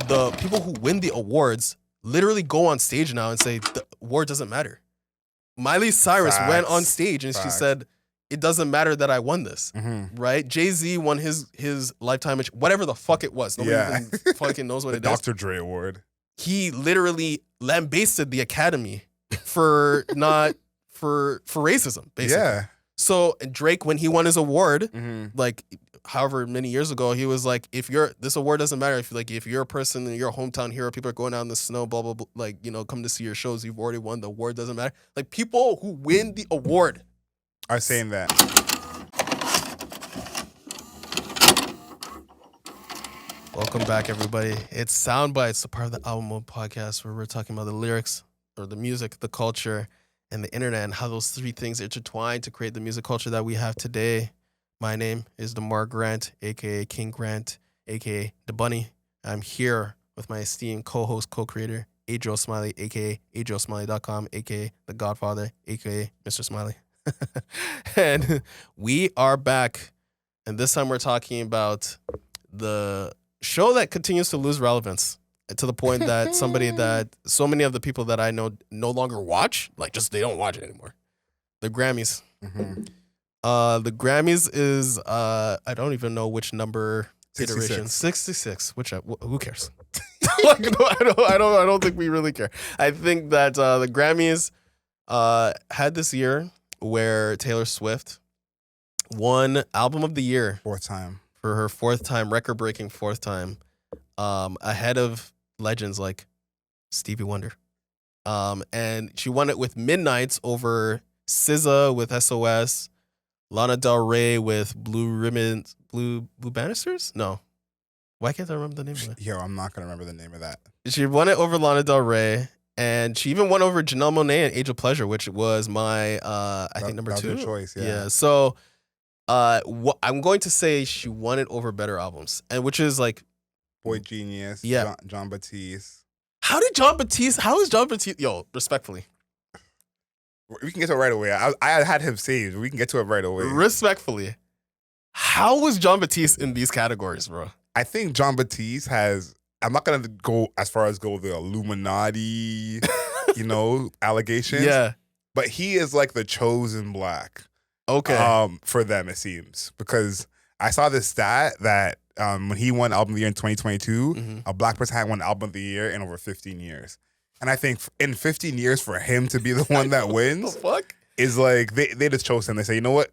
the people who win the awards literally go on stage now and say the award doesn't matter. Miley Cyrus went on stage and she said, it doesn't matter that I won this, right? Jay-Z won his lifetime, whatever the fuck it was. Nobody even fucking knows what it is. The Dr. Dre award. He literally lambasted the Academy for racism, basically. Yeah. So Drake, when he won his award, like however many years ago, he was like, this award doesn't matter. If you're a person in your hometown hero, people are going out in the snow, blah, blah, blah, like, come to see your shows, you've already won, the award doesn't matter. Like, people who win the award are saying that. Welcome back, everybody. It's Soundbites, the part of the Album Mode podcast where we're talking about the lyrics or the music, the culture, and the internet, and how those three things intertwine to create the music culture that we have today. My name is DeMar Grant, a.k.a. King Grant, a.k.a. The Bunny. I'm here with my esteemed co-host, co-creator, Adriel Smiley, a.k.a. AdrielSmiley.com, a.k.a. The Godfather, a.k.a. Mr. Smiley. And we are back, and this time we're talking about the show that continues to lose relevance to the point that so many of the people that I know no longer watch, like just they don't watch it anymore. The Grammys. The Grammys is I don't even know which number 66. iteration. 66. Who cares? Like, no, I don't think we really care. I think that the Grammys had this year where Taylor Swift won Album of the Year. Fourth time. For her fourth time, record-breaking fourth time, ahead of legends like Stevie Wonder. And she won it with Midnights over SZA with SOS, Lana Del Rey with Blue Banisters? No. Why can't I remember the name of it? Yo, I'm not going to remember the name of that. She won it over Lana Del Rey, and she even won over Janelle Monáe in Age of Pleasure, which was my, I think, number 2. That was your choice, yeah. So I'm going to say she won it over better albums, and which is like Boy Genius, John Batiste. How is John Batiste? Yo, respectfully. We can get to it right away. I had him saved. We can get to it right away. Respectfully. How was John Batiste in these categories, bro? I think John Batiste has, I'm not going to go as far as go the Illuminati, allegations. Yeah. But he is like the chosen black. Okay. For them, it seems. Because I saw this stat that when he won Album of the Year in 2022, a black person had won Album of the Year in over 15 years. And I think in 15 years for him to be the one that wins the fuck? Is like, they just chose him. They say, you know what?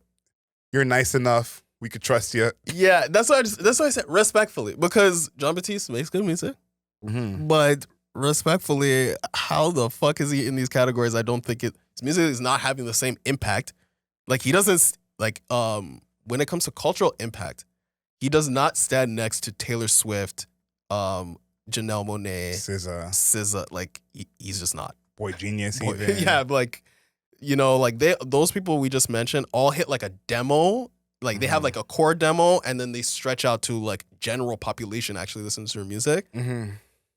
You're nice enough. We could trust you. Yeah, that's why I said respectfully. Because John Batiste makes good music. But respectfully, how the fuck is he in these categories? I don't think his music is not having the same impact. Like, he doesn't, when it comes to cultural impact, he does not stand next to Taylor Swift, Janelle Monáe, SZA. Like, he's just not. Boy Genius, even. Yeah, those people we just mentioned all hit like a demo. Like, they have like a core demo, and then they stretch out to like general population actually listens to their music.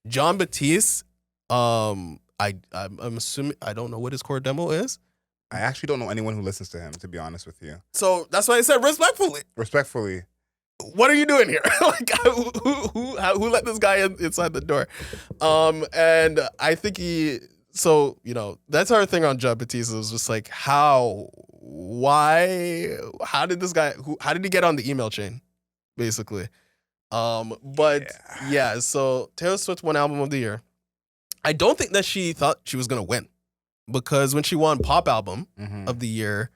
John Batiste, I'm assuming, I don't know what his core demo is. I actually don't know anyone who listens to him, to be honest with you. So that's why I said respectfully. Respectfully. What are you doing here? Like, who let this guy inside the door? And I think that's our thing on John Batiste. It was just like, how did this guy, how did he get on the email chain, basically? So Taylor Swift won Album of the Year. I don't think that she thought she was going to win. Because when she won Pop Album of the Year,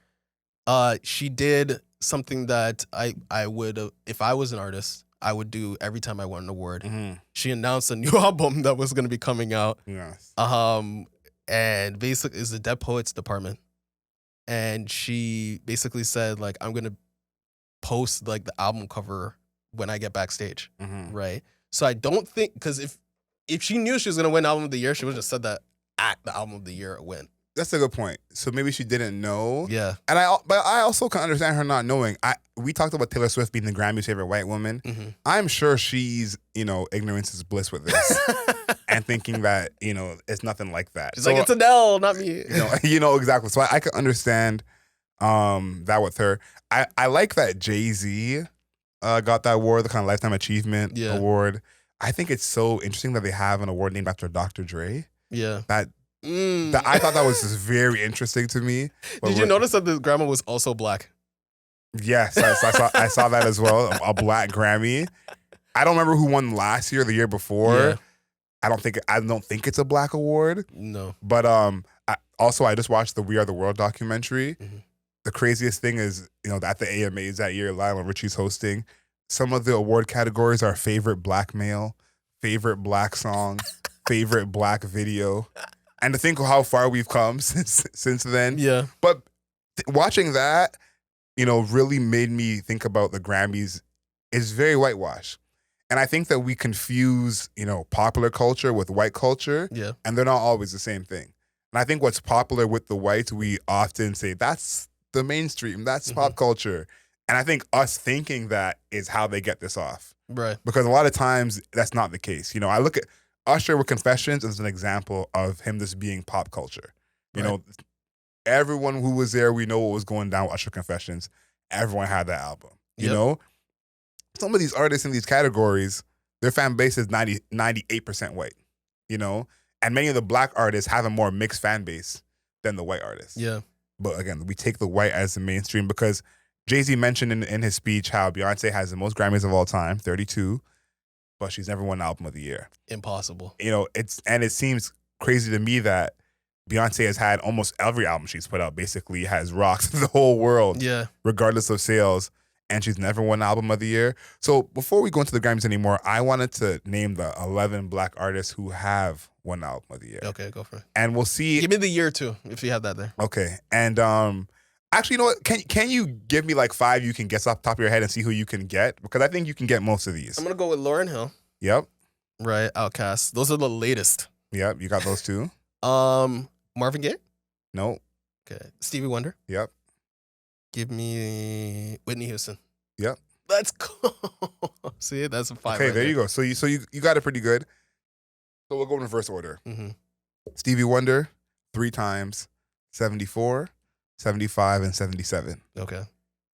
she did something that I would, if I was an artist, I would do every time I won an award. She announced a new album that was going to be coming out. Yes. And basically is the Dead Poets Department. And she basically said, like, I'm going to post like the album cover when I get backstage. Right? So I don't think, because if she knew she was going to win Album of the Year, she would have just said that at the Album of the Year win. That's a good point. So maybe she didn't know. Yeah. But I also can understand her not knowing. We talked about Taylor Swift being the Grammy's favorite white woman. I'm sure she's, ignorance is bliss with this. And thinking that, it's nothing like that. She's like, it's Adele, not me. Exactly. So I can understand that with her. I like that Jay-Z got that award, the kind of Lifetime Achievement Award. I think it's so interesting that they have an award named after Dr. Dre. Yeah. That I thought that was just very interesting to me. Did you notice that the Grammy was also black? Yes, I saw that as well. A black Grammy. I don't remember who won last year or the year before. Yeah. I don't think it's a black award. No. But I just watched the We Are the World documentary. Mm-hmm. The craziest thing is, at the AMAs that year, Lionel Richie's hosting. Some of the award categories are favorite black male, favorite black song, favorite black video. And to think of how far we've come since then. Yeah. But watching that, really made me think about the Grammys is very whitewash. And I think that we confuse, popular culture with white culture. Yeah. And they're not always the same thing. And I think what's popular with the whites, we often say that's the mainstream, that's pop culture. And I think us thinking that is how they get this off. Right. Because a lot of times that's not the case. I look at Usher with Confessions as an example of him just being pop culture. Everyone who was there, we know what was going down with Usher Confessions. Everyone had that album. You know? Some of these artists in these categories, their fan base is 98% white. And many of the black artists have a more mixed fan base than the white artists. Yeah. But again, we take the white as the mainstream because Jay-Z mentioned in his speech how Beyonce has the most Grammys of all time, 32, but she's never won Album of the Year. Impossible. It seems crazy to me that Beyonce has had almost every album she's put out basically has rocked the whole world, regardless of sales, and she's never won Album of the Year. So before we go into the Grammys anymore, I wanted to name the 11 black artists who have won Album of the Year. Okay, go for it. And we'll see. Give me the year too, if you have that there. Okay. And actually, you know what? Can you give me like 5 you can guess off the top of your head and see who you can get? Because I think you can get most of these. I'm going to go with Lauryn Hill. Yep. Right, Outkast. Those are the latest. Yep, you got those two. Marvin Gaye? No. Okay. Stevie Wonder? Yep. Give me Whitney Houston. Yep. Let's go. See, that's a 5. Okay, right there you go. So you got it pretty good. So we'll go in reverse order. Stevie Wonder, 3 times, 74, 75, and 77. Okay.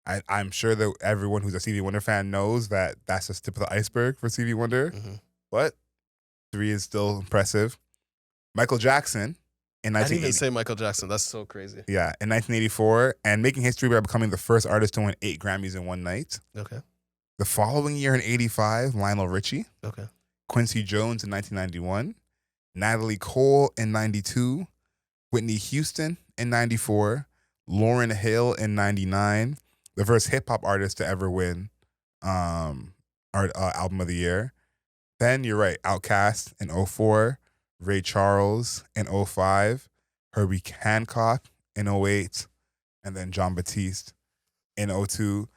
I'm sure that everyone who's a Stevie Wonder fan knows that that's just tip of the iceberg for Stevie Wonder. But 3 is still impressive. Michael Jackson in 1980. I didn't even say Michael Jackson. That's so crazy. Yeah, in 1984, and making history by becoming the first artist to win 8 Grammys in one night. Okay. The following year in 85, Lionel Richie. Okay. Quincy Jones in 1991. Natalie Cole in 92. Whitney Houston in 94. Lauryn Hill in 99. The first hip-hop artist to ever win Album of the Year. Then, you're right, Outkast in 04. Ray Charles in 05. Herbie Hancock in 08. And then John Batiste in 02.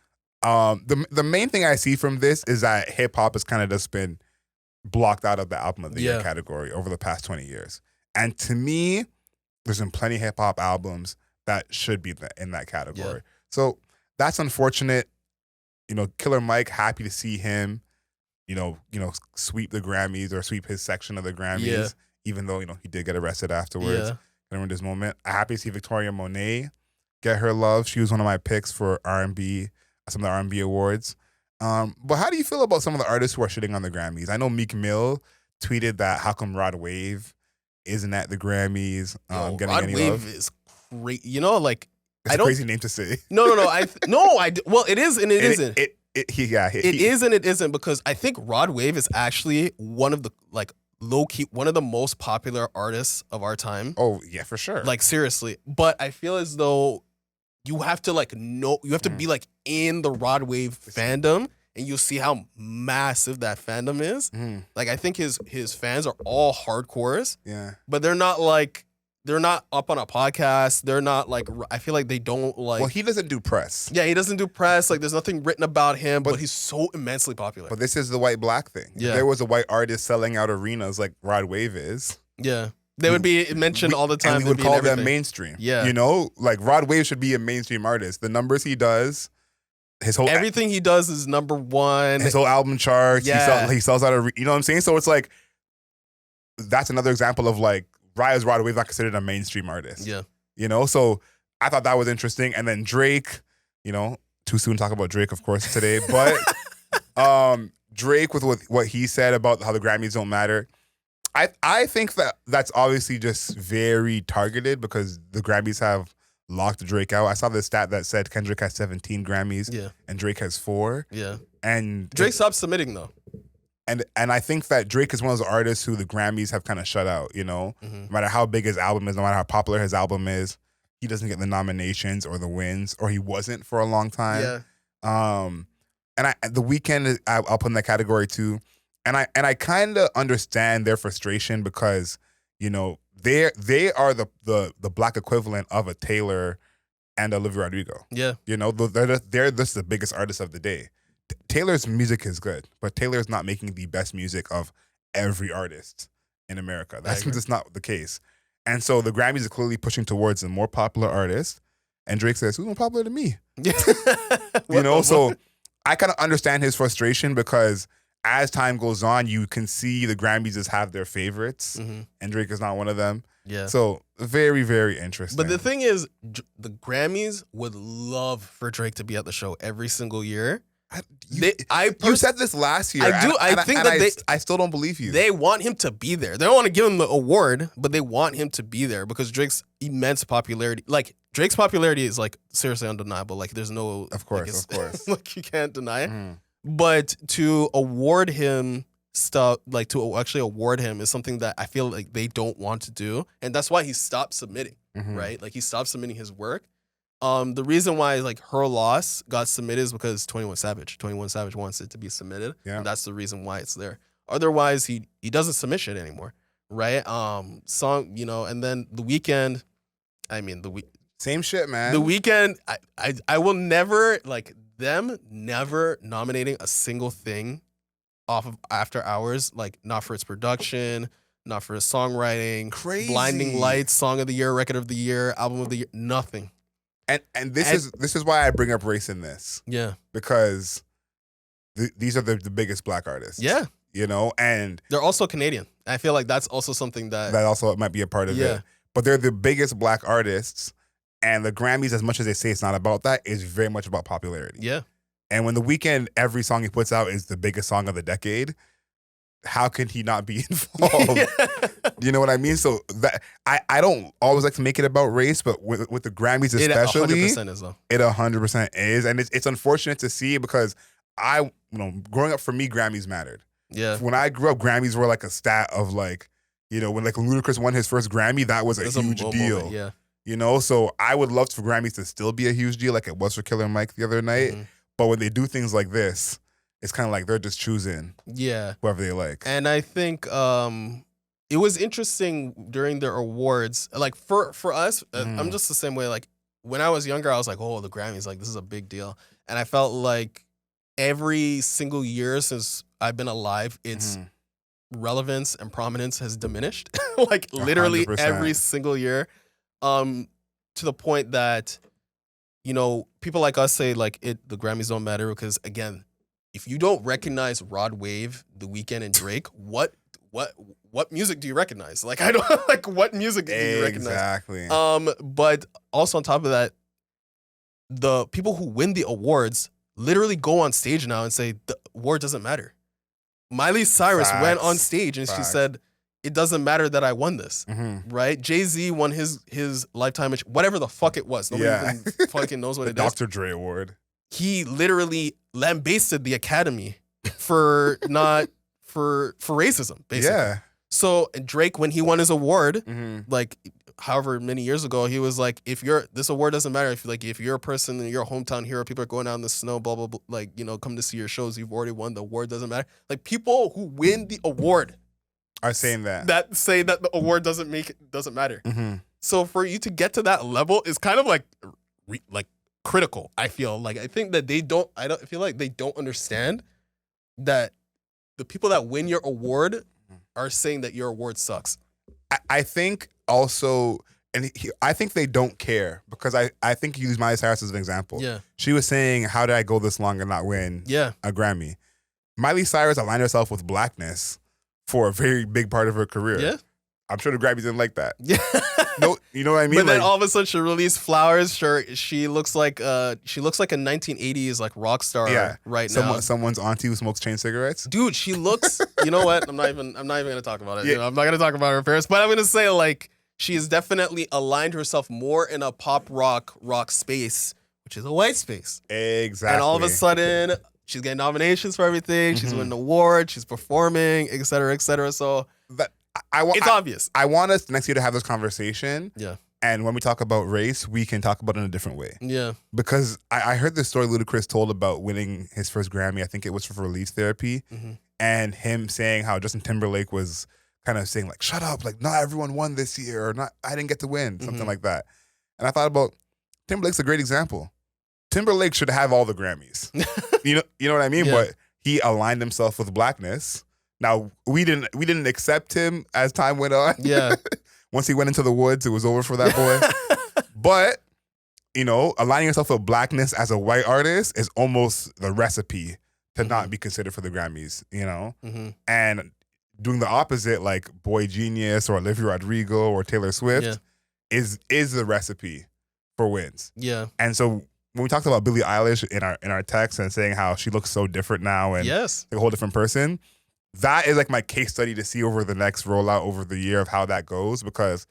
The main thing I see from this is that hip-hop has kind of just been blocked out of the Album of the Year category over the past 20 years. And to me, there's been plenty of hip-hop albums that should be in that category. So that's unfortunate. Killer Mike, happy to see him, sweep the Grammys or sweep his section of the Grammys, even though, he did get arrested afterwards. During this moment. I'm happy to see Victoria Monet get her love. She was one of my picks for R&B, some of the R&B awards. But how do you feel about some of the artists who are shitting on the Grammys? I know Meek Mill tweeted that how come Rod Wave isn't at the Grammys getting Rod any Wave love? is great. It's a crazy name to say. No. Well, it is and it isn't. It is and it isn't, because I think Rod Wave is actually one of the low-key, one of the most popular artists of our time. Oh, yeah, for sure. Seriously. But I feel as though you have to you have to be in the Rod Wave fandom, and you'll see how massive that fandom is. I think his fans are all hardcores. Yeah. But they're not they're not up on a podcast. They're not I feel like they don't Well, he doesn't do press. Yeah, he doesn't do press. There's nothing written about him, but he's so immensely popular. But this is the white black thing. Yeah. If there was a white artist selling out arenas like Rod Wave is. Yeah. They would be mentioned all the time. And we would call them mainstream. Yeah. Rod Wave should be a mainstream artist. The numbers he does, everything he does is number one. His whole album charts. Yeah. He sells out you know what I'm saying? So it's that's another example of Rod Wave not considered a mainstream artist. Yeah. So I thought that was interesting. And then Drake, too soon to talk about Drake, of course, today. But Drake with what he said about how the Grammys don't matter. I think that's obviously just very targeted because the Grammys have locked Drake out. I saw this stat that said Kendrick has 17 Grammys and Drake has 4. Yeah. And Drake stopped submitting though. And I think that Drake is one of those artists who the Grammys have kind of shut out, no matter how big his album is, no matter how popular his album is, he doesn't get the nominations or the wins, or he wasn't for a long time. Yeah. And The Weeknd, I'll put in that category too. And I kind of understand their frustration because, they are the black equivalent of a Taylor and Olivia Rodrigo. Yeah. They're just the biggest artists of the day. Taylor's music is good, but Taylor's not making the best music of every artist in America. That's just not the case. And so the Grammys are clearly pushing towards a more popular artist. And Drake says, who's more popular than me? So I kind of understand his frustration because as time goes on, you can see the Grammys just have their favorites, and Drake is not one of them. Yeah. So very, very interesting. But the thing is, the Grammys would love for Drake to be at the show every single year. You said this last year. I still don't believe you. They want him to be there. They don't want to give him the award, but they want him to be there because Drake's immense popularity. Like Drake's popularity is like seriously undeniable. Like there's no, of course, like you can't deny it. But to award him stuff, like to actually award him, is something that I feel like they don't want to do, and that's why he stopped submitting. Right, like he stopped submitting his work. The reason why like Her Loss got submitted is because 21 Savage wants it to be submitted. Yeah. And that's the reason why it's there. Otherwise, he doesn't submit shit anymore. Right? Song, and then The Weeknd, same shit, man. The Weeknd, I will never like them never nominating a single thing off of After Hours, like not for its production, not for his songwriting, crazy. Blinding Lights, Song of the Year, Record of the Year, Album of the Year, nothing. And this is why I bring up race in this. Yeah. Because these are the biggest black artists. Yeah. And they're also Canadian. I feel like that's also something that also might be a part of it. But they're the biggest black artists, and the Grammys, as much as they say it's not about that, is very much about popularity. Yeah. And when The Weeknd, every song he puts out is the biggest song of the decade, how can he not be involved? You know what I mean? So that I don't always like to make it about race, but with the Grammys especially, it 100% is though. It 100% is, and it's unfortunate to see because growing up for me, Grammys mattered. Yeah. When I grew up, Grammys were like a stat of like, when like Ludacris won his first Grammy, that was a huge deal. Moment, yeah. So I would love for Grammys to still be a huge deal, like it was for Killer Mike the other night. But when they do things like this, it's kind of like they're just choosing whoever they like. And I think it was interesting during their awards. Like for us, I'm just the same way. Like when I was younger, I was like, oh, the Grammys, like this is a big deal. And I felt like every single year since I've been alive, its relevance and prominence has diminished. Like literally 100%. Every single year. To the point that, people like us say like the Grammys don't matter because again, if you don't recognize Rod Wave, The Weeknd, and Drake, what music do you recognize? Like I don't like what music do you recognize? Exactly. But also on top of that, the people who win the awards literally go on stage now and say the award doesn't matter. Miley Cyrus went on stage and she said, "It doesn't matter that I won this." Right? Jay-Z won his lifetime, whatever the fuck it was. Nobody even fucking knows what it is. Dr. Dre award. He literally lambasted the Academy for racism, basically. Yeah. So Drake, when he won his award, like however many years ago, he was like, this award doesn't matter. If you're a person in your hometown hero, people are going out in the snow, blah, blah, blah, like, come to see your shows, you've already won, the award doesn't matter. Like people who win the award are saying that say that the award doesn't matter. So for you to get to that level is kind of like critical. I feel like I think that I don't feel like they don't understand that the people that win your award are saying that your award sucks. I think also, I think they don't care because I think you use Miley Cyrus as an example. Yeah. She was saying, how did I go this long and not win a Grammy? Miley Cyrus aligned herself with blackness for a very big part of her career. Yeah. I'm sure the Grammys didn't like that. Yeah. No, you know what I mean? But then all of a sudden she released Flowers. She looks like a 1980s like rock star now. Someone's auntie who smokes chain cigarettes. Dude, she looks. You know what? I'm not even gonna talk about it. Yeah. You know, I'm not gonna talk about her appearance, but I'm gonna say like she has definitely aligned herself more in a pop rock space, which is a white space. Exactly. And all of a sudden, she's getting nominations for everything. She's winning awards. She's performing, et cetera, et cetera. So it's obvious. I want us next year to have this conversation. Yeah. And when we talk about race, we can talk about it in a different way. Yeah. Because I heard this story Ludacris told about winning his first Grammy. I think it was for Release Therapy. Mm-hmm. And him saying how Justin Timberlake was kind of saying like, shut up, like not everyone won this year, or not, I didn't get to win, something like that. And I thought about Timberlake's a great example. Timberlake should have all the Grammys. you know what I mean? Yeah. But he aligned himself with blackness. Now we didn't accept him as time went on. Yeah. Once he went into the woods, it was over for that boy. But, you know, aligning yourself with blackness as a white artist is almost the recipe to not be considered for the Grammys, you know? Mm-hmm. And doing the opposite, like Boy Genius or Olivia Rodrigo or Taylor Swift, is the recipe for wins. Yeah. And so when we talked about Billie Eilish in our text and saying how she looks so different now and like a whole different person, that is like my case study to see over the next rollout over the year of how that goes, because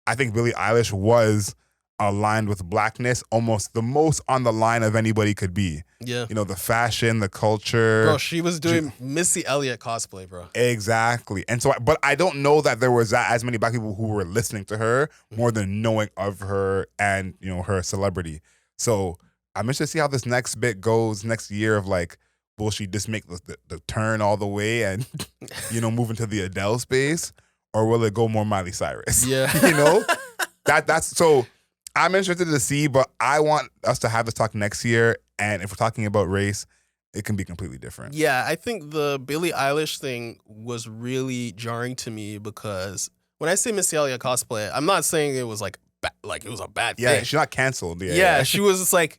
I think Billie Eilish was aligned with blackness almost the most on the line of anybody could be. Yeah. You know, the fashion, the culture. Bro, she was doing Missy Elliott cosplay, bro. Exactly. And so, but I don't know that there was as many black people who were listening to her more than knowing of her and, you know, her celebrity. So I'm interested to see how this next bit goes next year of like, will she just make the turn all the way and, you know, move into the Adele space, or will it go more Miley Cyrus? Yeah. You know, that's so I'm interested to see, but I want us to have this talk next year. And if we're talking about race, it can be completely different. Yeah, I think the Billie Eilish thing was really jarring to me because when I say Missy Elliott cosplay, I'm not saying it was like it was a bad thing. Yeah, she's not canceled. Yeah, she was just like,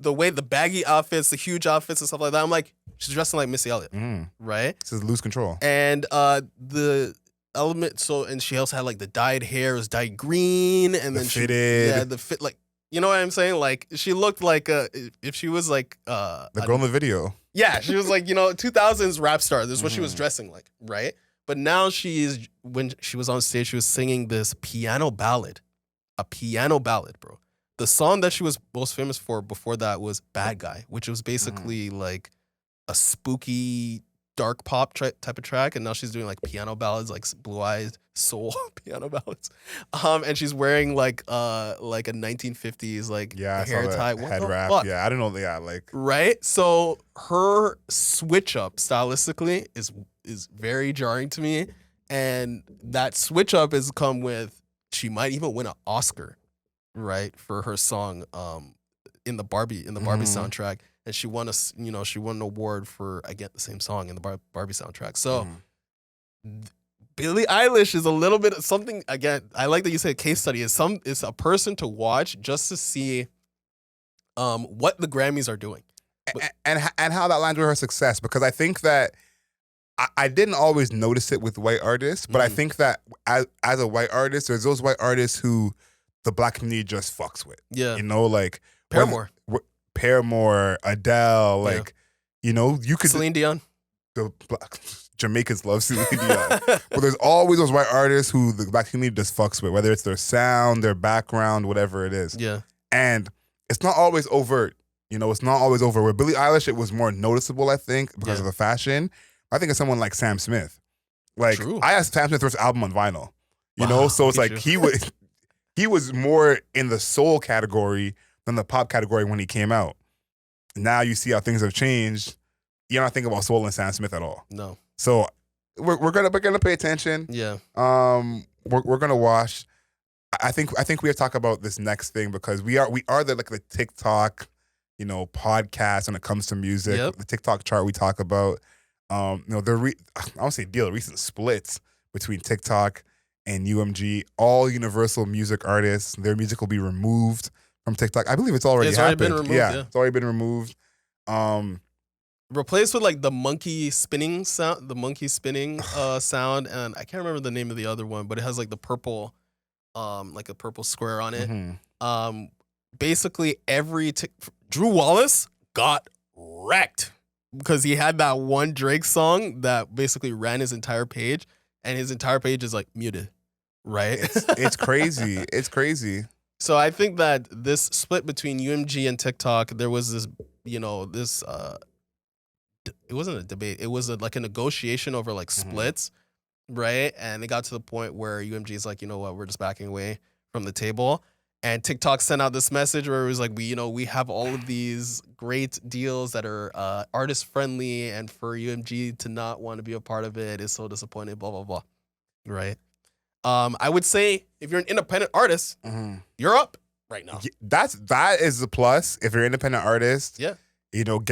the way the baggy outfits, the huge outfits and stuff like that, I'm like, she's dressing like Missy Elliott, right? This is Lose Control. And the element, and she also had like the dyed hair was dyed green, and then fitted. the fit, like, you know what I'm saying? Like she looked like if she was like the girl in the video. Yeah, she was like, you know, 2000s rap star. This is what she was dressing like, right? But now when she was on stage, she was singing this piano ballad, a piano ballad, bro. The song that she was most famous for before that was Bad Guy, which was basically like a spooky, dark pop type of track. And now she's doing like piano ballads, like blue-eyed soul piano ballads. And she's wearing like a 1950s like hair tie. Head wrap. Yeah, I don't know. Yeah, like. Right? So her switch up stylistically is very jarring to me. And that switch up has come with, she might even win an Oscar, right, for her song in the Barbie soundtrack, and she won an award for, again, the same song in the Barbie soundtrack. So Billie Eilish is a little bit of something. Again, I like that you said case study. It's a person to watch just to see what the Grammys are doing, and how that aligns with her success. Because I think that I didn't always notice it with white artists, but I think that as a white artist, there's those white artists who the black community just fucks with. Yeah. You know, like Paramore, Adele, like, you know, you could. Celine Dion. Jamaicans love Celine Dion. But there's always those white artists who the black community just fucks with, whether it's their sound, their background, whatever it is. Yeah. And it's not always overt. You know, it's not always over. With Billie Eilish, it was more noticeable, I think, because of the fashion. I think of someone like Sam Smith. Like, True. I asked Sam Smith's first album on vinyl. You know, so it's like he was more in the soul category than the pop category when he came out. Now you see how things have changed. You're not thinking about soul and Sam Smith at all. No. So we're gonna pay attention. Yeah. We're gonna watch. I think we have to talk about this next thing because we are the TikTok, you know, podcast when it comes to music. Yep. The TikTok chart we talk about. You know, I don't say deal, recent splits between TikTok and UMG. All Universal Music artists, their music will be removed from TikTok. I believe it's already happened. Been removed, yeah. It's already been removed. replaced with like the monkey spinning sound, sound, and I can't remember the name of the other one, but it has like the purple, like a purple square on it. Basically Drew Wallace got wrecked because he had that one Drake song that basically ran his entire page, and his entire page is like muted, right? It's crazy. It's crazy. So I think that this split between UMG and TikTok, there was this, it wasn't a debate. It was like a negotiation over like splits, right? And it got to the point where UMG is like, you know what, we're just backing away from the table. And TikTok sent out this message where it was like, we have all of these great deals that are artist friendly, and for UMG to not want to be a part of it is so disappointing, blah, blah, blah. Right? I would say if you're an independent artist, you're up right now. That is the plus. If you're an independent artist, get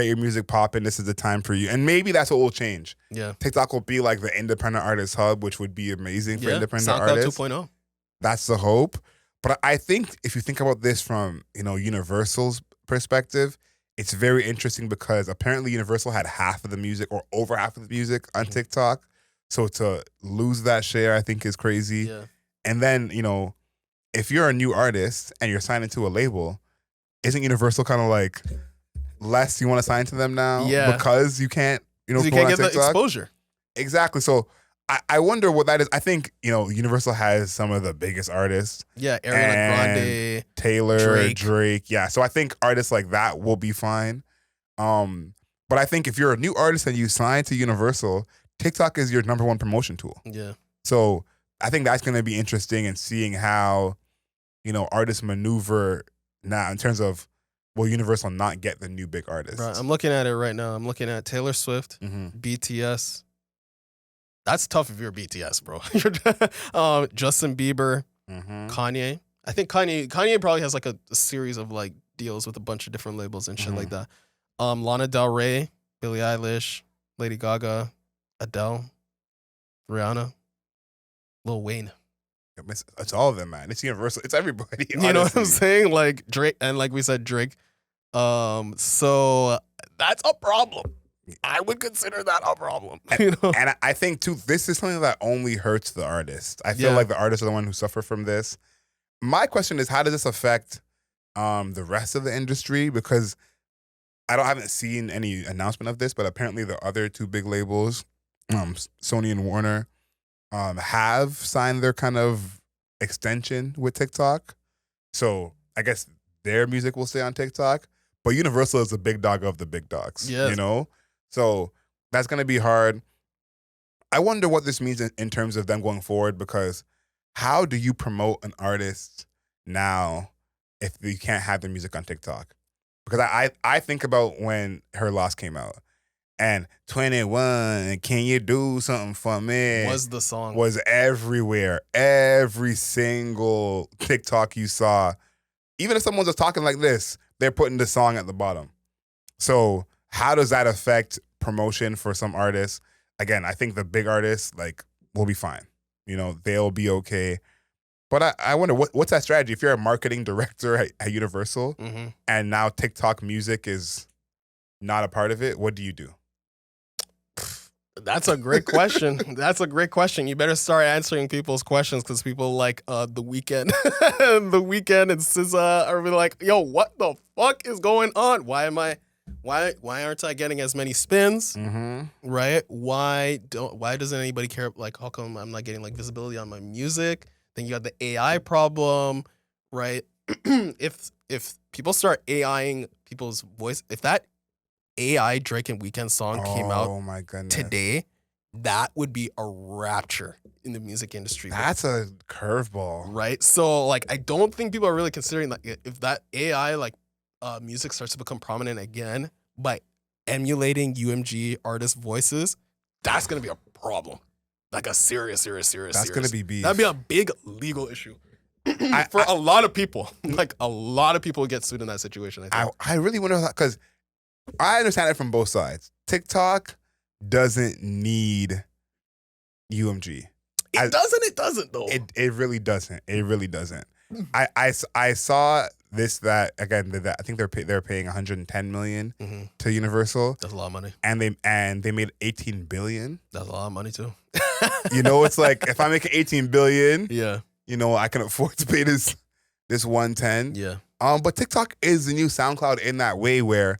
your music popping. This is the time for you. And maybe that's what will change. Yeah. TikTok will be like the independent artist hub, which would be amazing for independent SoundCloud artists. 2.0. That's the hope. But I think if you think about this from, Universal's perspective, it's very interesting because apparently Universal had half of the music or over half of the music on TikTok. So to lose that share, I think is crazy. Yeah. And then, if you're a new artist and you're signed into a label, isn't Universal kind of like less you want to sign to them now? Yeah. Because you can't, you can't get the exposure. Exactly. So I wonder what that is. I think, Universal has some of the biggest artists. Yeah, Ariana Grande, Taylor, Drake. Yeah. So I think artists like that will be fine. But I think if you're a new artist and you sign to Universal, TikTok is your number one promotion tool. Yeah. So I think that's going to be interesting in seeing how, artists maneuver now in terms of, will Universal not get the new big artists? Right. I'm looking at it right now. I'm looking at Taylor Swift, BTS. That's tough if you're BTS, bro. Justin Bieber, Kanye. I think Kanye probably has like a series of like deals with a bunch of different labels and shit like that. Lana Del Rey, Billie Eilish, Lady Gaga, Adele, Rihanna, Lil Wayne. It's all of them, man. It's Universal. It's everybody. Honestly. You know what I'm saying? Like Drake, and like we said, Drake. So that's a problem. I would consider that a problem. And I think too, this is something that only hurts the artist. I feel like the artists are the one who suffer from this. My question is, how does this affect the rest of the industry? Because I haven't seen any announcement of this, but apparently the other two big labels, Sony and Warner, have signed their kind of extension with TikTok. So I guess their music will stay on TikTok. But Universal is the big dog of the big dogs. Yes. So that's going to be hard. I wonder what this means in terms of them going forward, because how do you promote an artist now if you can't have their music on TikTok? Because I think about when Her Loss came out and 21, Can You Do Something For Me? Was the song. Was everywhere. Every single TikTok you saw. Even if someone's just talking like this, they're putting the song at the bottom. So how does that affect promotion for some artists? Again, I think the big artists will be fine. They'll be okay. But I wonder what's that strategy? If you're a marketing director at Universal and now TikTok music is not a part of it, what do you do? That's a great question. That's a great question. You better start answering people's questions, because people like The Weeknd, The Weeknd and SZA are really like, yo, what the fuck is going on? Why aren't I getting as many spins? Right? Why doesn't anybody care? Like, how come I'm not getting visibility on my music? Then you got the AI problem, right? If people start AIing people's voice, if that AI Drake and Weeknd song came out my goodness, today, that would be a rapture in the music industry. That's a curveball, right? So I don't think people are really considering that if that AI music starts to become prominent again by emulating UMG artist voices, that's gonna be a problem. A serious. That's gonna be beef. That'd be a big legal issue for a lot of people. A lot of people get sued in that situation. I really wonder because I understand it from both sides. TikTok doesn't need UMG. It doesn't though. It really doesn't. It really doesn't. I saw that again. I think they're paying 110 million Mm-hmm. to Universal, That's a lot of money. and they made 18 billion. That's a lot of money too. It's like if I make 18 billion, Yeah. I can afford to pay this 110. Yeah. But TikTok is the new SoundCloud in that way where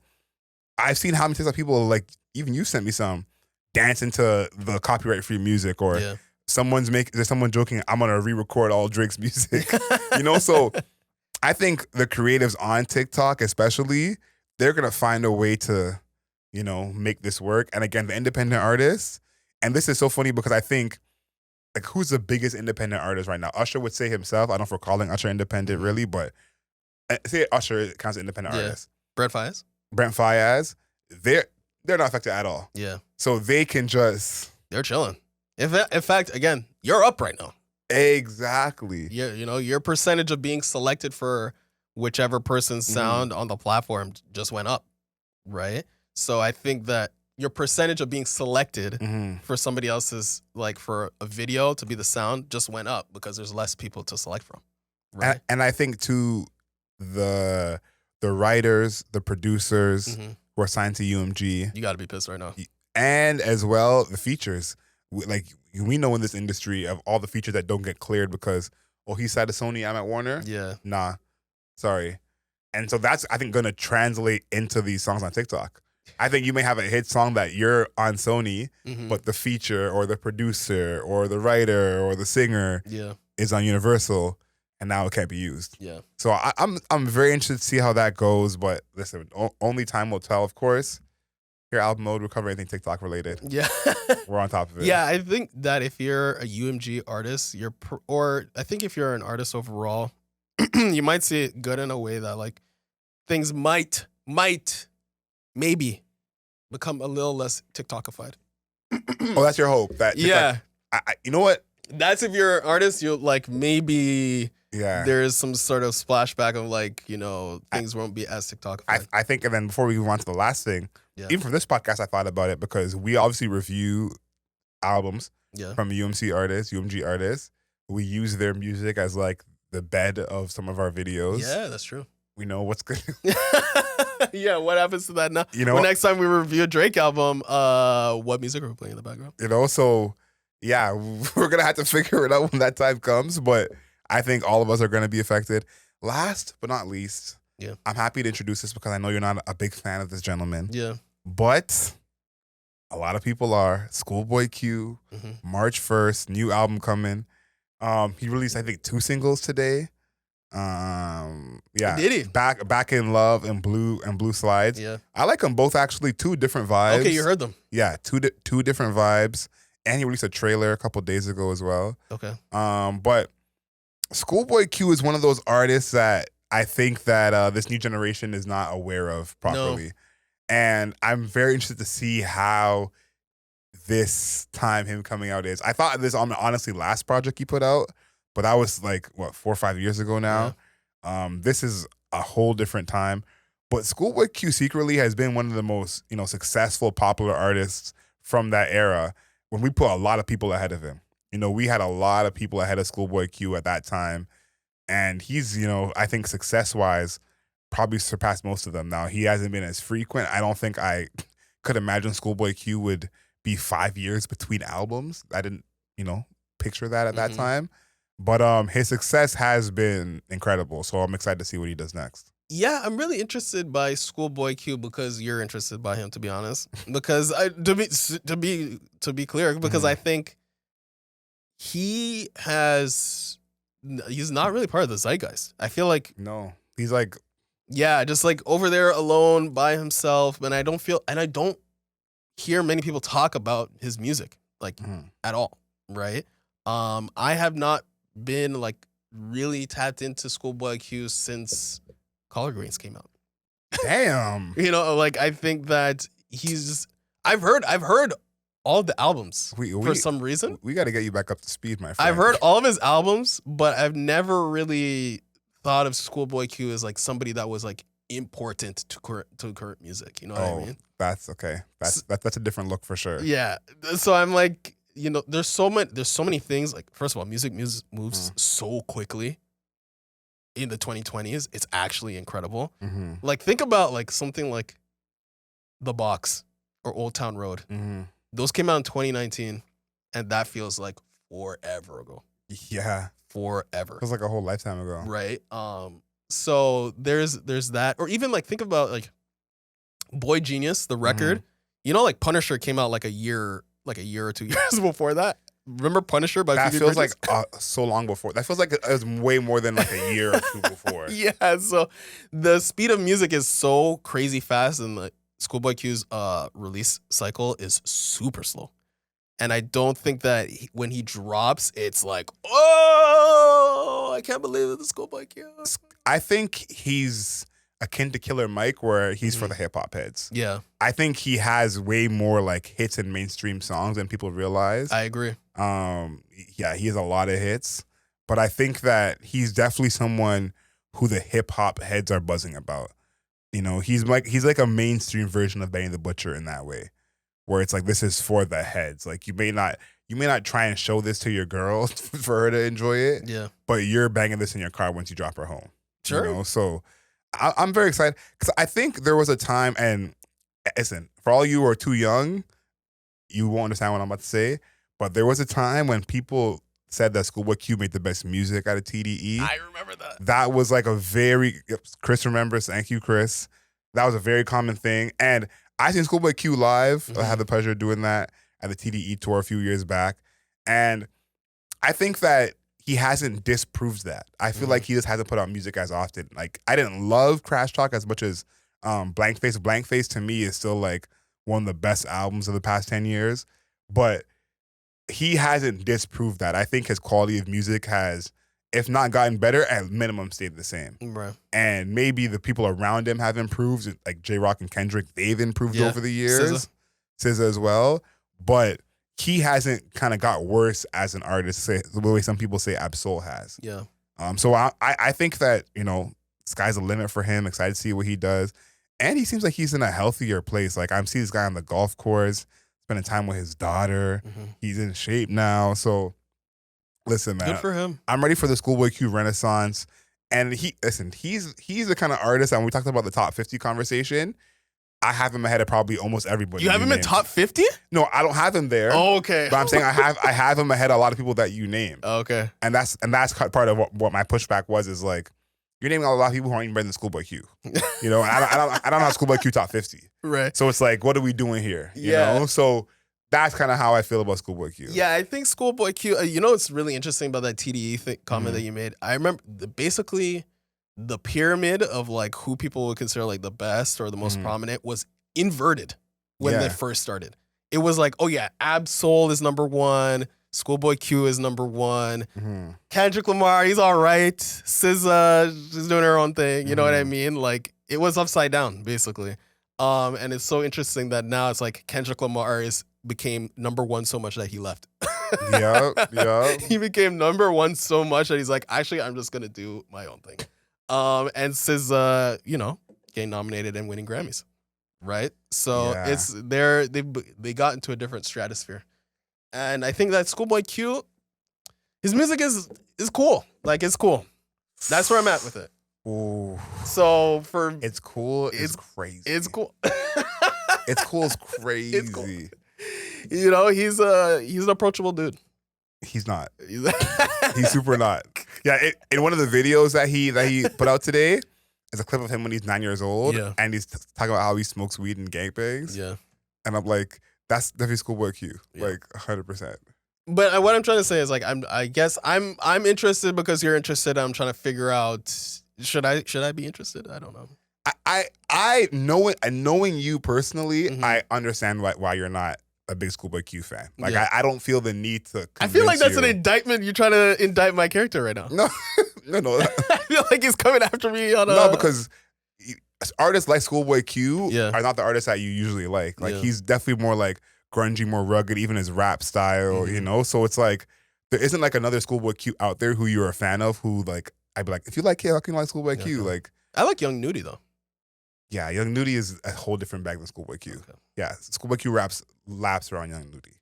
I've seen how many TikTok people, like even you sent me some, dancing to the copyright free music, or Yeah. there's someone joking, I'm gonna re-record all Drake's music. So I think the creatives on TikTok especially, they're gonna find a way to, make this work. And again, the independent artists, and this is so funny because I think, like, who's the biggest independent artist right now? Usher would say himself. I don't know if we're calling Usher independent really, but say Usher counts as independent artist. Brent Fayez. Brent Fayez, they're not affected at all. Yeah. So they can just They're chilling. In fact, again, you're up right now. exactly. Yeah, your percentage of being selected for whichever person's sound on the platform just went up, right? So I think that your percentage of being selected for somebody else's, like for a video to be the sound, just went up because there's less people to select from, right? And I think too, the writers, the producers who are signed to UMG, You got to be pissed right now. and as well the features. We know in this industry of all the features that don't get cleared because, he's signed to Sony, I'm at Warner. Yeah. Nah, sorry. And so that's, I think, going to translate into these songs on TikTok. I think you may have a hit song that you're on Sony, but the feature or the producer or the writer or the singer is on Universal, and now it can't be used. Yeah. So I'm very interested to see how that goes. But listen, only time will tell, of course. Here, album mode, we'll cover anything TikTok related. Yeah. We're on top of it. Yeah, I think that if you're a UMG artist, or I think if you're an artist overall, you might see it good in a way that like things might maybe become a little less TikTokified. Oh, that's your hope. That TikTok, you know what? That's if you're an artist, you'll like maybe there's some sort of splashback of like, things won't be as TikTokified. I think, and then before we move on to the last thing, even for this podcast, I thought about it because we obviously review albums from UMG artists. We use their music as like the bed of some of our videos. Yeah, that's true. We know what's good. Yeah, what happens to that now? When next time we review a Drake album, what music are we playing in the background? So yeah, we're gonna have to figure it out when that time comes. But I think all of us are gonna be affected. Last but not least, I'm happy to introduce this because I know you're not a big fan of this gentleman. Yeah. But a lot of people are. ScHoolboy Q, March 1st, new album coming. He released, I think, 2 singles today. Did he? Back in Love and Blue Slides. Yeah. I like them both actually. 2 different vibes. Okay, you heard them. Yeah, two different vibes. And he released a trailer a couple days ago as well. Okay. But ScHoolboy Q is one of those artists that I think that this new generation is not aware of properly. No. And I'm very interested to see how this time him coming out is. I thought this on the honestly last project he put out, but that was like, 4 or 5 years ago now. Yeah. This is a whole different time. But ScHoolboy Q secretly has been one of the most, successful, popular artists from that era when we put a lot of people ahead of him. We had a lot of people ahead of ScHoolboy Q at that time. And he's, I think success-wise, probably surpassed most of them. Now, he hasn't been as frequent. I don't think I could imagine ScHoolboy Q would be 5 years between albums. I didn't, picture that at that time. But his success has been incredible. So I'm excited to see what he does next. Yeah, I'm really interested by ScHoolboy Q because you're interested by him, to be honest. Because to be clear, because I think he's not really part of the zeitgeist. I feel like he's like just like over there alone by himself, and I don't hear many people talk about his music like at all, right? I have not been like really tapped into ScHoolboy Q since Collard Greens came out. Damn. Like I think that he's just I've heard all the albums for some reason. We got to get you back up to speed, my friend. I've heard all of his albums, but I've never really thought of ScHoolboy Q as like somebody that was like important to current music. You know what I mean? That's okay. That's a different look for sure. Yeah. So I'm like, there's so many things. Like, first of all, music moves so quickly. in the 2020s, it's actually incredible. Mm-hmm. Like, think about like something like The Box or Old Town Road. Mm-hmm. Those came out in 2019, and that feels like forever ago. Yeah. Forever. Feels like a whole lifetime ago. Right. So there's that, or even like think about like Boy Genius, the record. You know, like Punisher came out like a year or 2 years before that. Remember Punisher by That Phoebe feels Bridgers? like so long before. That feels like it was way more than like a year or two before. Yeah. So the speed of music is so crazy fast, and the ScHoolboy Q's release cycle is super slow. And I don't think that when he drops, it's like, oh, I can't believe it, the ScHoolboy Q. I think he's akin to Killer Mike, where he's for the hip hop heads. Yeah, I think he has way more like hits and mainstream songs than people realize. I agree. Yeah, he has a lot of hits, but I think that he's definitely someone who the hip hop heads are buzzing about. You know, he's like a mainstream version of Benny the Butcher in that way, where it's like, this is for the heads. Like you may not try and show this to your girl for her to enjoy it. Yeah, but you're banging this in your car once you drop her home. sure. You know? So I'm very excited because I think there was a time, and listen, for all you who are too young, you won't understand what I'm about to say, but there was a time when people said that ScHoolboy Q made the best music out of TDE. I remember that. That was like Chris remembers, thank you, Chris. That was a very common thing. And I seen ScHoolboy Q live. I had the pleasure of doing that at the TDE tour a few years back. And I think that he hasn't disproved that. I feel like he just hasn't put out music as often. Like, I didn't love Crash Talk as much as Blank Face. Blank Face to me is still like one of the best albums of the past 10 years. But he hasn't disproved that. I think his quality of music has, if not gotten better, at minimum stayed the same. Right. And maybe the people around him have improved, like J-Rock and Kendrick, they've improved over the years. SZA as well. But he hasn't kind of got worse as an artist, the way some people say Ab-Soul has. Yeah. So I think that, you know, sky's the limit for him. Excited to see what he does. And he seems like he's in a healthier place. Like, I'm seeing this guy on the golf course, spending time with his daughter. He's in shape now. So listen, man. Good for him. I'm ready for the ScHoolboy Q renaissance. And he's the kind of artist, and we talked about the top 50 conversation, I have him ahead of probably almost everybody. You have him in top 50? No, I don't have him there. Oh, okay. But I'm saying I have him ahead of a lot of people that you named. Okay. And that's part of what my pushback was, is like, you're naming a lot of people who aren't even better than ScHoolboy Q. You know, and I don't have ScHoolboy Q top 50. Right. So it's like, what are we doing here? You know? So that's kind of how I feel about ScHoolboy Q. Yeah, I think ScHoolboy Q, you know what's really interesting about that TDE comment that you made? I remember basically the pyramid of like who people would consider like the best or the most prominent was inverted when they first started. It was like, oh yeah, Ab-Soul is number one, ScHoolboy Q is number one, Kendrick Lamar, he's all right, SZA, she's doing her own thing, you know what I mean? Like, it was upside down, basically. And it's so interesting that now it's like Kendrick Lamar became number one so much that he left. Yeah. He became number one so much that he's like, actually, I'm just gonna do my own thing. And SZA, you know, getting nominated and winning Grammys, right? So it's they got into a different stratosphere, and I think that ScHoolboy Q, his music is cool. Like, it's cool. That's where I'm at with it. Ooh. So it's cool. It's crazy. It's cool. It's cool. It's crazy. It's cool. You know, he's an approachable dude. He's not. He's super not. Yeah, in one of the videos that he put out today, is a clip of him when he's 9 years old, and he's talking about how he smokes weed and gangbangs. Yeah, and I'm like, that's definitely ScHoolboy Q, like 100%. But what I'm trying to say is, like, I guess I'm interested because you're interested. I'm trying to figure out, should I be interested? I don't know. I knowing you personally, I understand why you're not a big ScHoolboy Q fan. Like, I don't feel the need to. I feel like that's an indictment. You're trying to indict my character right now. No. I feel like he's coming after me on a. No, because artists like ScHoolboy Q are not the artists that you usually like. Like, he's definitely more like grungy, more rugged, even his rap style, you know? So it's like, there isn't like another ScHoolboy Q out there who you're a fan of, who, like, I'd be like, if you like K, how can you like ScHoolboy Q? Like, I like Young Nudie though. Yeah, Young Nudie is a whole different bag than ScHoolboy Q. Okay. Yeah, ScHoolboy Q laps around Young Nudie.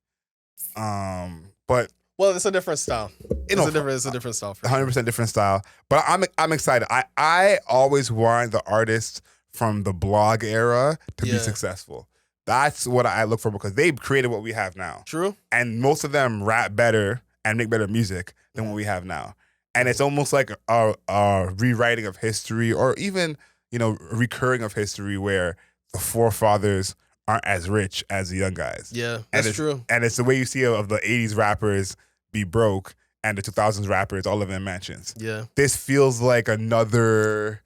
But Well, it's a different style. It's a different style. For 100% different style. But I'm excited. I always want the artists from the blog era to be successful. That's what I look for because they created what we have now. True. And most of them rap better and make better music than what we have now. And it's almost like a rewriting of history, or even, you know, recurring of history where the forefathers aren't as rich as the young guys. Yeah, that's true. And it's the way you see of the 80s rappers be broke and the 2000s rappers all live in mansions. Yeah. This feels like another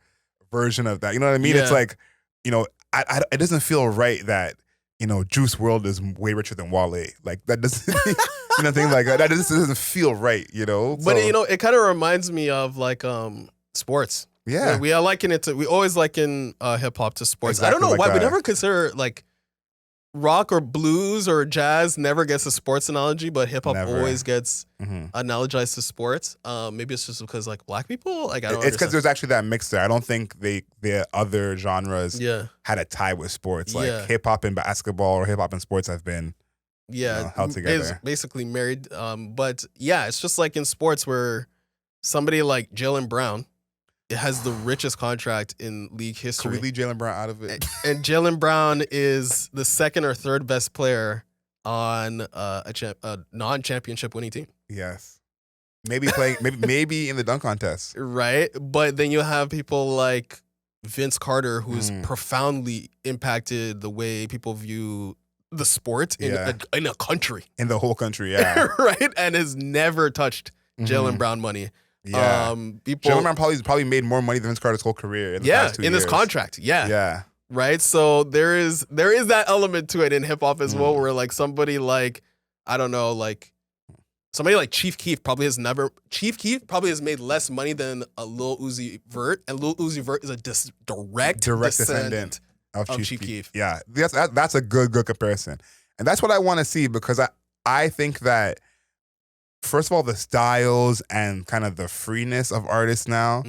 version of that. You know what I mean? Yeah. It's like, you know, it doesn't feel right that, you know, Juice WRLD is way richer than Wale. Like, that doesn't, you know, things like that. That just doesn't feel right, you know? But, you know, it kind of reminds me of, like, sports. Yeah. We always liken hip hop to sports. Exactly, I don't know like why. that. We never consider, like, rock or blues or jazz never gets a sports analogy, but hip hop Never. always gets analogized to sports. Maybe it's just because, like, black people, like, I don't It's because understand. there's actually that mix there. I don't think the other genres had a tie with sports. Like hip hop and basketball or hip hop and sports have been held together. It's basically married. But yeah, it's just like in sports where somebody like Jaylen Brown has the richest contract in league history. Can we leave Jaylen Brown out of it? And Jaylen Brown is the second or third best player on a non-championship winning team. Yes. Maybe playing, maybe in the dunk contest. Right? But then you have people like Vince Carter, who's profoundly impacted the way people view the sport in a country. In the whole country, yeah. Right? And has never touched Jaylen Brown money. Yeah. Jaylen Brown probably made more money than Vince Carter's whole career in the past 2 years. This contract. Yeah. Yeah. Right? So there is that element to it in hip hop as well, where like somebody like, I don't know, like somebody like Chief Keef probably has made less money than a Lil Uzi Vert, and Lil Uzi Vert is a direct descendant of Chief Keef. Yeah. That's a good comparison. And that's what I want to see, because I think that, first of all, the styles and kind of the freeness of artists now,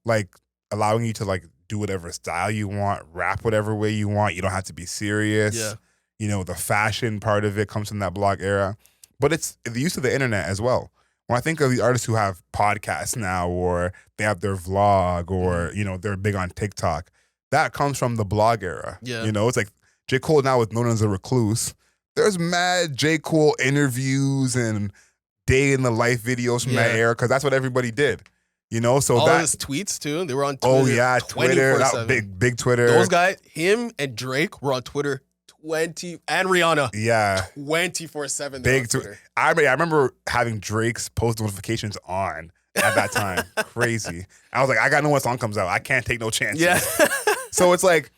like allowing you to like do whatever style you want, rap whatever way you want. You don't have to be serious. Yeah. You know, the fashion part of it comes from that blog era. But it's the use of the internet as well. When I think of the artists who have podcasts now, or they have their vlog, or, you know, they're big on TikTok, that comes from the blog era. Yeah. You know, it's like J. Cole now is known as a recluse. There's mad J. Cole interviews and day in the life videos from that era, because that's what everybody did. You know, so all of his tweets too. They were on Twitter. Oh yeah, Twitter. That big Twitter. Those guys, him and Drake were on Twitter and Rihanna. Yeah. 24/7. Big Twitter. I remember having Drake's post notifications on at that time. Crazy. I was like, I got no when song comes out. I can't take no chances. Yeah. So it's like,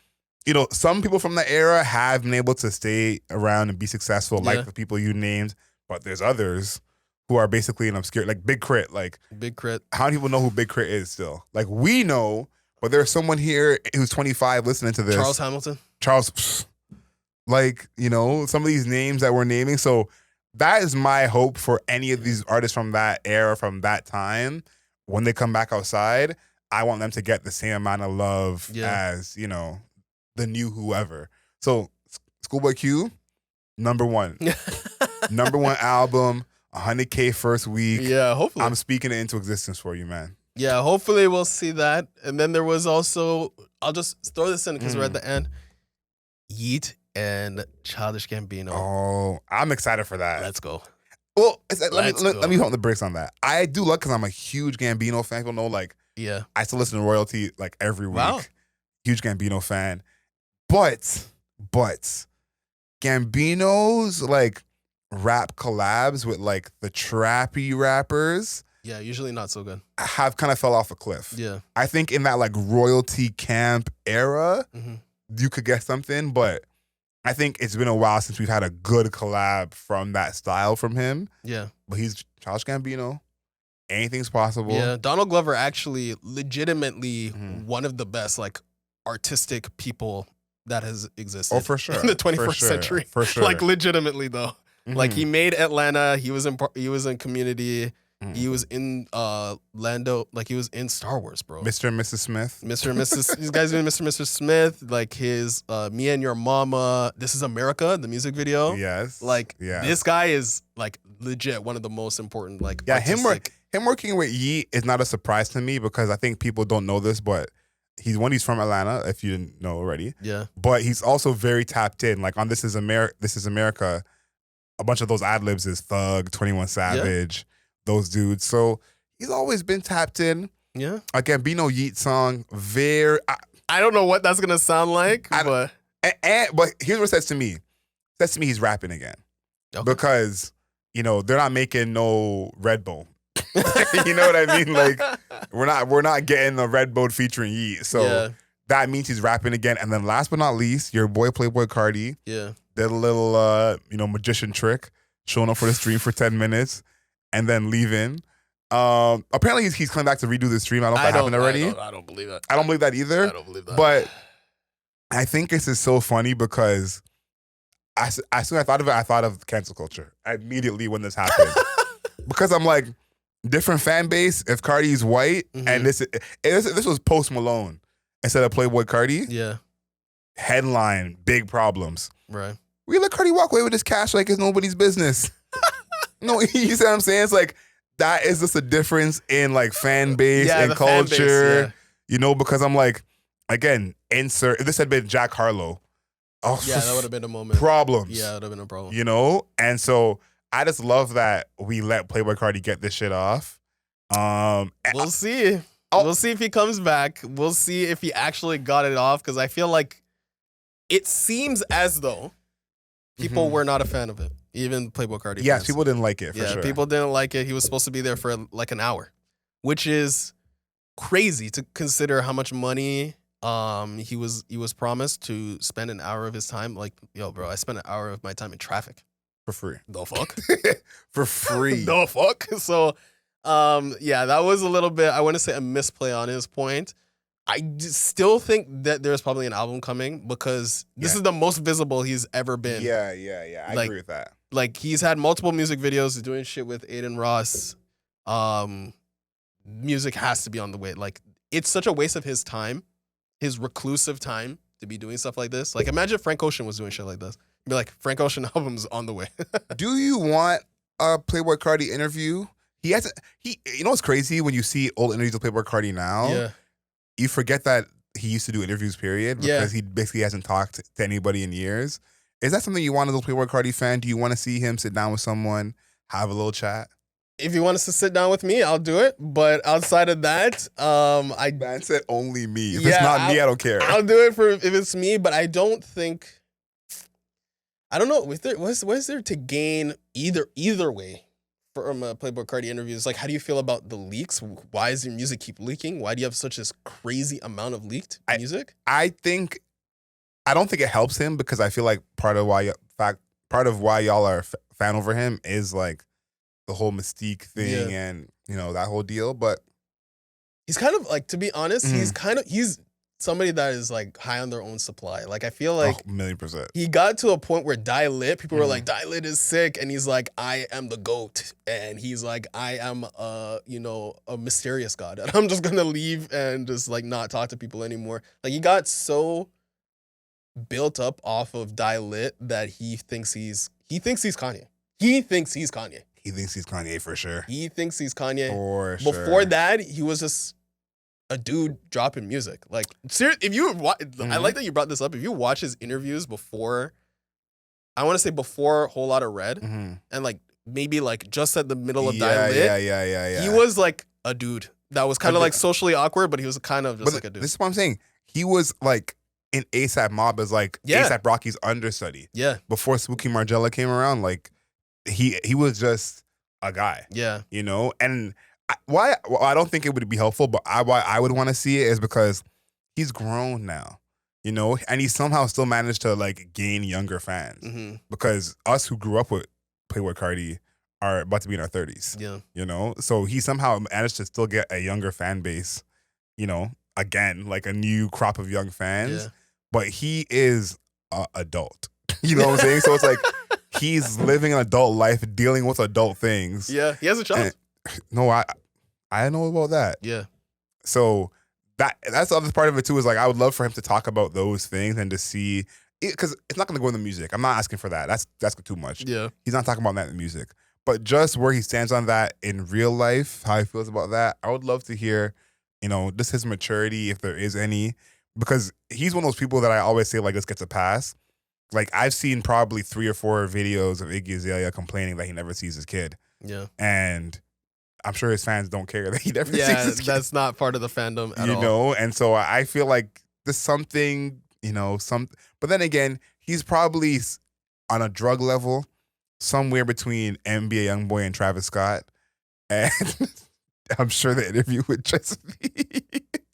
you know, some people from the era have been able to stay around and be successful, like the people you named, but there's others who are basically an obscure, like Big Crit. Like, Big Crit. How many people know who Big Crit is still? Like, we know, but there's someone here who's 25 listening to this. Charles Hamilton. Like, you know, some of these names that we're naming. So that is my hope for any of these artists from that era, from that time. When they come back outside, I want them to get the same amount of love as, you know, the new whoever. So ScHoolboy Q, number one. Number one album. 100K first week. Yeah, hopefully. I'm speaking it into existence for you, man. Yeah, hopefully we'll see that. And then there was also, I'll just throw this in because we're at the end. Yeet and Childish Gambino. Oh, I'm excited for that. Let's go. Well, let me hold the brakes on that. I do love, because I'm a huge Gambino fan. People know, like, I still listen to Royalty like every week. Wow. Huge Gambino fan. But Gambino's like rap collabs with like the trappy rappers, usually not so good, have kind of fell off a cliff. Yeah. I think in that like Royalty camp era, you could get something, but I think it's been a while since we've had a good collab from that style from him. Yeah. But he's Childish Gambino. Anything's possible. Yeah. Donald Glover actually legitimately one of the best like artistic people that has existed. Oh, for sure. In the 21st century. For sure. Like legitimately though. Like he made Atlanta, he was in Community, He was in Lando, like he was in Star Wars, bro. Mr. and Mrs. Smith. Mr. and Mrs. These guys doing Mr. and Mrs. Smith, like his Me and Your Mama, This Is America, the music video. Yes. Like yes. this guy is like legit one of the most important like him working with Yeet is not a surprise to me because I think people don't know this, but he's from Atlanta, if you didn't know already. Yeah. But he's also very tapped in. Like on This Is America, a bunch of those ad-libs is Thug, 21 Savage, those dudes. So he's always been tapped in. Yeah. Again, Bino Yeet song, I don't know what that's gonna sound like, but here's what it says to me. It says to me he's rapping again. Okay. Because, they're not making no Redbone. You know what I mean? Like we're not getting a Redbone featuring Yeet. So that means he's rapping again. And then last but not least, your boy Playboy Cardi. Yeah. Did a little magician trick, showing up for the stream for 10 minutes and then leaving. Apparently he's coming back to redo the stream. I don't know if that happened already. I don't believe that. I don't believe that either. I don't believe that. But I think this is so funny because as soon as I thought of it, I thought of cancel culture immediately when this happened. Because I'm like, different fan base. If Cardi's white and this was Post Malone instead of Playboy Cardi. Yeah. Headline, big problems. Right. We let Cardi walk away with his cash like it's nobody's business. No, you see what I'm saying? It's like that is just a difference in like fan base and culture. Because I'm like, again, if this had been Jack Harlow. Oh, yeah, that would have been a moment. Problems. Yeah, it would have been a problem. And so I just love that we let Playboy Cardi get this shit off. We'll see. We'll see if he comes back. We'll see if he actually got it off because I feel like it seems as though people were not a fan of it. Even Playboy Cardi. Yes, fans. people didn't like it for sure. People didn't like it. He was supposed to be there for like an hour, which is crazy to consider how much money he was promised to spend an hour of his time. Like, yo, bro, I spent an hour of my time in traffic. For free. The fuck? For free. The fuck? So, that was a little bit, I want to say a misplay on his point. I still think that there's probably an album coming because this is the most visible he's ever been. Yeah. I agree with that. Like, he's had multiple music videos, he's doing shit with Aiden Ross. Music has to be on the way. Like, it's such a waste of his time, his reclusive time to be doing stuff like this. Like, imagine if Frank Ocean was doing shit like this. Be like, Frank Ocean album's on the way. Do you want a Playboy Cardi interview? What's crazy when you see old interviews of Playboy Cardi now? Yeah. You forget that he used to do interviews, period, because he basically hasn't talked to anybody in years. Is that something you want as a Playboy Cardi fan? Do you want to see him sit down with someone, have a little chat? If he wants to sit down with me, I'll do it. But outside of that, Man said only me. If it's not me, I don't care. I'll do it if it's me, but I don't know. What's there to gain either way from Playboy Cardi interviews? Like, how do you feel about the leaks? Why does your music keep leaking? Why do you have such this crazy amount of leaked music? I don't think it helps him because I feel like part of why y'all are fan over him is like the whole mystique thing and that whole deal. But he's kind of like, to be honest, he's somebody that is like high on their own supply. Like, I feel like 1,000,000%. he got to a point where Die Lit, people were like, Die Lit is sick. And he's like, I am the GOAT. And he's like, I am a mysterious God. And I'm just going to leave and just like not talk to people anymore. Like, he got so built up off of Die Lit that he thinks he's Kanye. He thinks he's Kanye. He thinks he's Kanye for sure. He thinks he's Kanye. For sure. Before that, he was just a dude dropping music. Like, if you I like that you brought this up. If you watch his interviews before, I want to say before Whole Lotta Red, and like maybe like just at the middle of Die Lit, yeah. He was like a dude that was kind of like socially awkward, but he was kind of just like a dude. This is what I'm saying. He was like in ASAP Mob as like ASAP Rocky's understudy. Yeah. Before Spooky Margella came around, like he was just a guy. Yeah. And I don't think it would be helpful, but why I would want to see it is because he's grown now, and he somehow still managed to like gain younger fans because us who grew up with Playboy Cardi are about to be in our 30s. Yeah. So he somehow managed to still get a younger fan base, again, like a new crop of young fans. Yeah. But he is an adult. You know what I'm saying? So it's like he's living an adult life, dealing with adult things. Yeah. He has a child. No, I know about that. Yeah. So that's the other part of it too. Is like I would love for him to talk about those things and to see because it's not going to go in the music. I'm not asking for that. That's too much. Yeah. He's not talking about that in the music, but just where he stands on that in real life, how he feels about that. I would love to hear, just his maturity if there is any, because he's one of those people that I always say like this gets a pass. Like I've seen probably 3 or 4 videos of Iggy Azalea complaining that he never sees his kid, Yeah. and I'm sure his fans don't care that he never sees Yeah, his kid. that's not part of the fandom at all. And so I feel like there's something, but then again, he's probably on a drug level somewhere between NBA Youngboy and Travis Scott, and I'm sure the interview would just be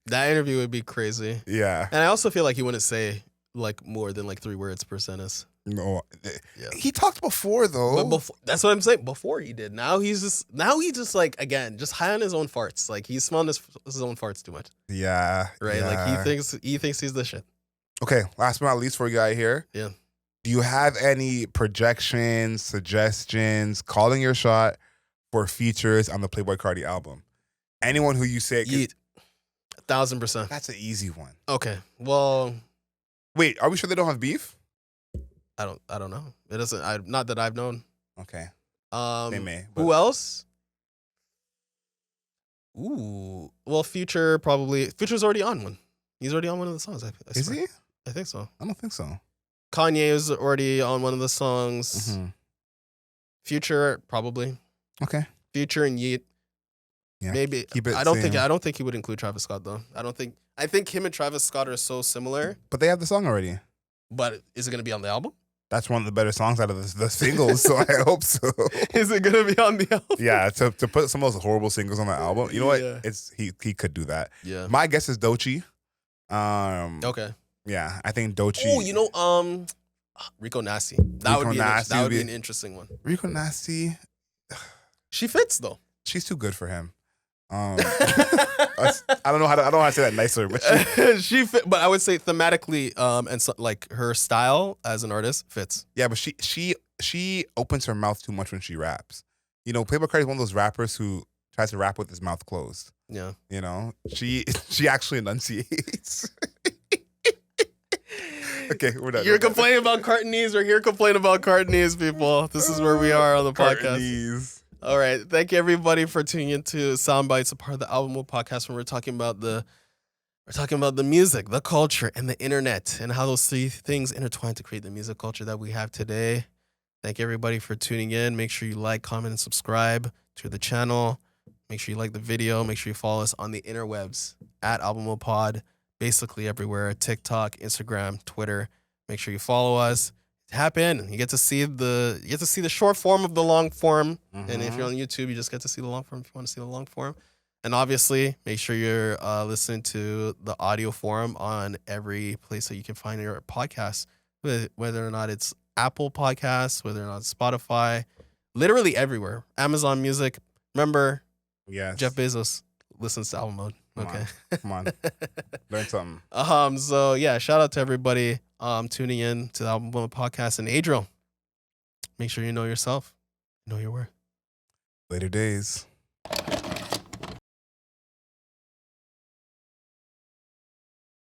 That interview would be crazy. yeah. And I also feel like he wouldn't say like more than like 3 words per sentence. No, Yeah. he talked before though. But before, that's what I'm saying. Before he did. Now he just like again, just high on his own farts. Like he's smelling his own farts too much. Yeah, Right? yeah. Like he thinks he's the shit. Okay, last but not least for you guy here. Yeah. Do you have any projections, suggestions, calling your shot for features on the Playboi Carti album? Anyone who you say Yeet. 1,000%. That's an easy one. Okay. Well, Wait, are we sure they don't have beef? I don't know. It doesn't not that I've known. Okay. They may. Who else? Ooh. Well, Future probably. Future's already on one. He's already on one of the songs. Is he? I think so. I don't think so. Kanye is already on one of the songs. Mm-hmm. Future probably. Okay. Future and Yeet. Yeah. Maybe. Keep it I don't same. think he would include Travis Scott though. I think him and Travis Scott are so similar. But they have the song already. But is it gonna be on the album? That's one of the better songs out of the singles, so I hope so. Is it gonna be on the album? Yeah, to put some of those horrible singles on the album. You know what? Yeah. He could do that. Yeah. My guess is Doechii. Okay. Yeah, I think Doechii. Oh, Rico Nasty. That would be an interesting one. Rico Nasty. She fits though. She's too good for him. I don't know how to say that nicer, but she fit, but I would say thematically, and so, like her style as an artist fits. yeah, but she opens her mouth too much when she raps. Playboi Carti is one of those rappers who tries to rap with his mouth closed. Yeah. She actually enunciates. Okay, we're done. You're complaining about Cartney's. We're here complaining about Cartney's, people. This is where we are on the podcast. Cartney's. All right. Thank you everybody for tuning into Soundbites, a part of the Album podcast where we're talking about the music, the culture, and the internet, and how those 3 things intertwine to create the music culture that we have today. Thank you everybody for tuning in. Make sure you like, comment, and subscribe to the channel. Make sure you like the video. Make sure you follow us on the interwebs at AlbumPod, basically everywhere: TikTok, Instagram, Twitter. Make sure you follow us. Tap in. You get to see the short form of the long form. Mm-hmm. And if you're on YouTube, you just get to see the long form if you want to see the long form. And obviously, make sure you're listening to the audio form on every place that you can find your podcast, whether or not it's Apple Podcasts, whether or not it's Spotify, literally everywhere. Amazon Music. Remember, Yes. Jeff Bezos listens to Album Mode. Okay. Come on. Learn something. So yeah, shout out to everybody tuning in to the Album Mode podcast. And Adriel, make sure you know yourself, know your worth. Later days.